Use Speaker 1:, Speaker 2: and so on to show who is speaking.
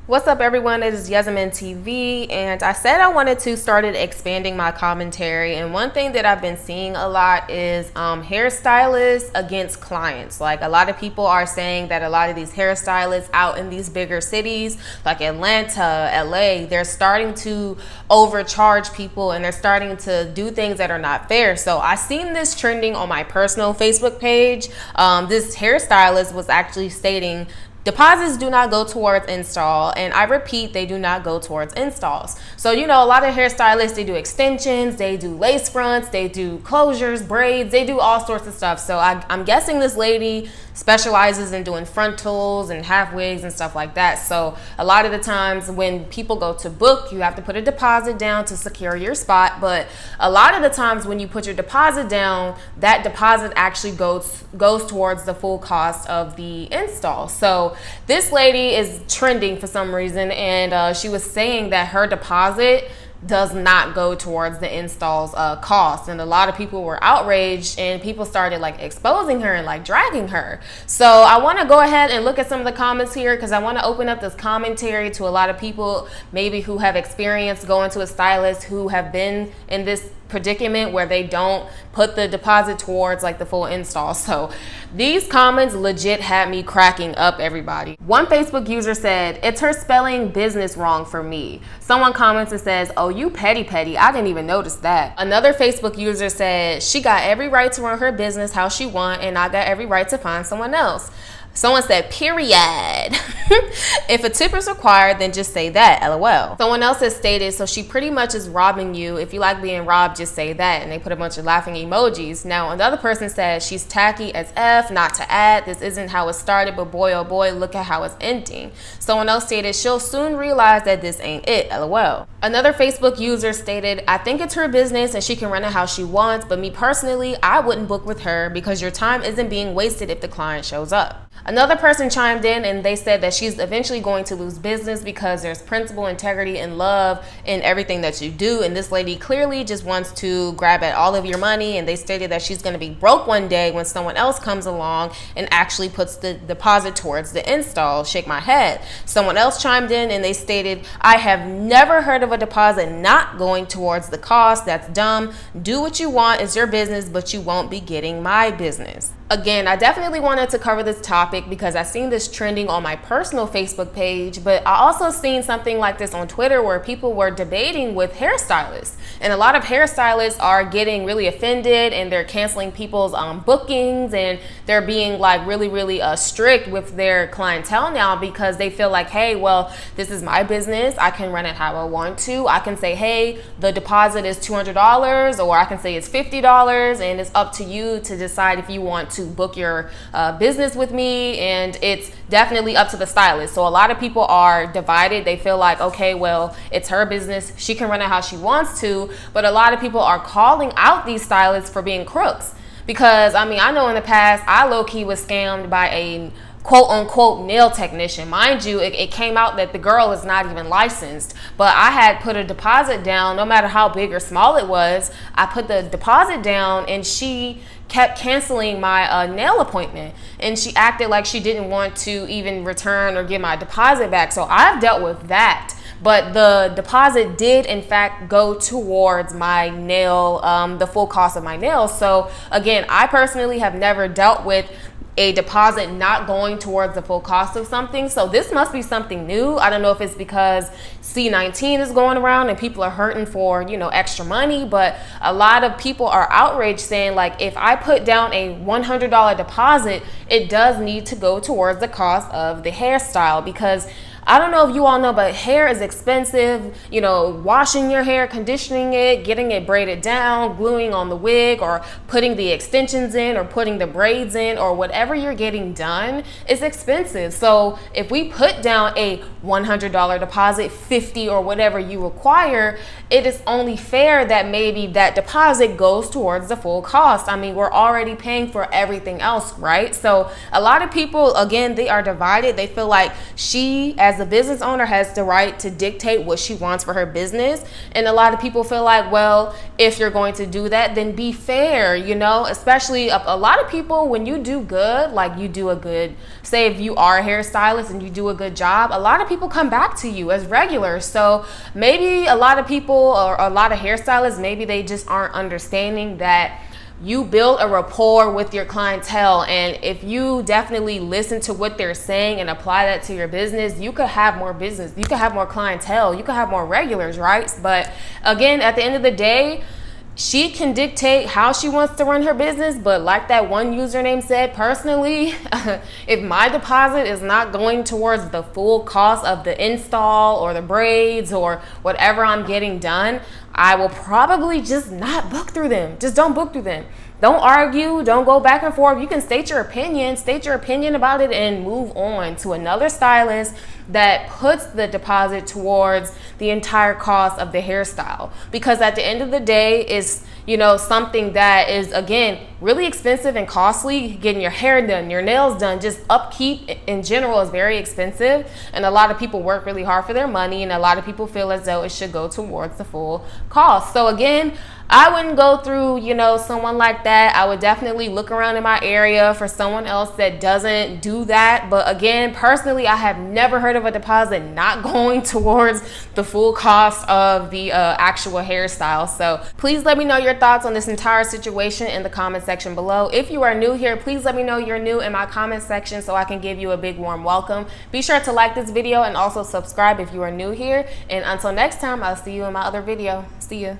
Speaker 1: What's up, everyone? It is YesamenTV, and I said I wanted to start expanding my commentary. And one thing that I've been seeing a lot is hairstylists against clients. Like, a lot of people are saying that a lot of these hairstylists out in these bigger cities like Atlanta, LA, they're starting to overcharge people and they're starting to do things that are not fair. So I seen this trending on my personal Facebook page. This hairstylist was actually stating, deposits do not go towards install, and I repeat, they do not go towards installs. So, you know, a lot of hairstylists, they do extensions, they do lace fronts, they do closures, braids, they do all sorts of stuff. So I'm guessing this lady specializes in doing frontals and half wigs and stuff like that. So a lot of the times when people go to book, you have to put a deposit down to secure your spot. But a lot of the times when you put your deposit down, that deposit actually goes towards the full cost of the install. So this lady is trending for some reason, and she was saying that her deposit does not go towards the install's cost, and a lot of people were outraged, and people started like exposing her and like dragging her. So I want to go ahead and look at some of the comments here, because I want to open up this commentary to a lot of people maybe who have experienced going to a stylist, who have been in this predicament where they don't put the deposit towards like the full install. So these comments legit had me cracking up, everybody. One Facebook user said, "It's her spelling business wrong for me." Someone comments and says, "Oh, you petty. I didn't even notice that." Another Facebook user said, "She got every right to run her business how she want, and I got every right to find someone else." Someone said, "Period." "If a tip is required, then just say that, LOL. Someone else has stated, "So she pretty much is robbing you. If you like being robbed, just say that." And they put a bunch of laughing emojis. Now, another person says, "She's tacky as F, not to add. This isn't how it started, but boy, oh boy, look at how it's ending." Someone else stated, "She'll soon realize that this ain't it, LOL. Another Facebook user stated, "I think it's her business and she can run it how she wants, but me personally, I wouldn't book with her because your time isn't being wasted if the client shows up." Another person chimed in and they said that she's eventually going to lose business because there's principle, integrity, and love in everything that you do. And this lady clearly just wants to grab at all of your money. And they stated that she's going to be broke one day when someone else comes along and actually puts the deposit towards the install. Shake my head. Someone else chimed in and they stated, "I have never heard of a deposit not going towards the cost. That's dumb. Do what you want. It's your business, but you won't be getting my business." Again, I definitely wanted to cover this topic because I seen this trending on my personal Facebook page, but I also seen something like this on Twitter where people were debating with hairstylists. And a lot of hairstylists are getting really offended and they're canceling people's bookings, and they're being like really strict with their clientele now because they feel like, hey, well, this is my business. I can run it how I want to. I can say, hey, the deposit is $200, or I can say it's $50, and it's up to you to decide if you want to book your business with me. And it's definitely up to the stylist. So a lot of people are divided. They feel like, okay, well, it's her business. She can run it how she wants to. But a lot of people are calling out these stylists for being crooks. Because, I mean, I know in the past, I low-key was scammed by a quote-unquote nail technician. Mind you, it came out that the girl is not even licensed, but I had put a deposit down. No matter how big or small it was, I put the deposit down, and she kept canceling my nail appointment, and she acted like she didn't want to even return or get my deposit back. So I've dealt with that. But the deposit did, in fact, go towards my nail, the full cost of my nails. So again, I personally have never dealt with a deposit not going towards the full cost of something. So this must be something new. I don't know if it's because C-19 is going around and people are hurting for, you know, extra money, but a lot of people are outraged saying, like, if I put down a $100 deposit, it does need to go towards the cost of the hairstyle, because I don't know if you all know, but hair is expensive. You know, washing your hair, conditioning it, getting it braided down, gluing on the wig, or putting the extensions in, or putting the braids in, or whatever you're getting done is expensive. So if we put down a $100 deposit, $50 or whatever you require, it is only fair that maybe that deposit goes towards the full cost. I mean, we're already paying for everything else, right? So a lot of people, again, they are divided. They feel like she, as as a business owner, has the right to dictate what she wants for her business. And a lot of people feel like, well, if you're going to do that, then be fair, you know, especially a lot of people, when you do good, like you do a good, say if you are a hairstylist and you do a good job, a lot of people come back to you as regulars. So maybe a lot of people, or a lot of hairstylists, maybe they just aren't understanding that you build a rapport with your clientele, and if you definitely listen to what they're saying and apply that to your business, you could have more business, you could have more clientele, you could have more regulars, right? But again, at the end of the day, she can dictate how she wants to run her business. But like that one username said, personally, if my deposit is not going towards the full cost of the install or the braids or whatever I'm getting done, I will probably just not book through them. Just don't book through them. Don't argue, don't go back and forth. You can state your opinion about it and move on to another stylist that puts the deposit towards the entire cost of the hairstyle. Because at the end of the day, is, you know, something that is, again, really expensive and costly. Getting your hair done, your nails done, just upkeep in general is very expensive. And a lot of people work really hard for their money, and a lot of people feel as though it should go towards the full cost. So again, I wouldn't go through, you know, someone like that. I would definitely look around in my area for someone else that doesn't do that. But again, personally, I have never heard of a deposit not going towards the full cost of the actual hairstyle. So please let me know your thoughts on this entire situation in the comment section below. If you are new here, please let me know you're new in my comment section so I can give you a big warm welcome. Be sure to like this video and also subscribe if you are new here. And until next time, I'll see you in my other video. See ya.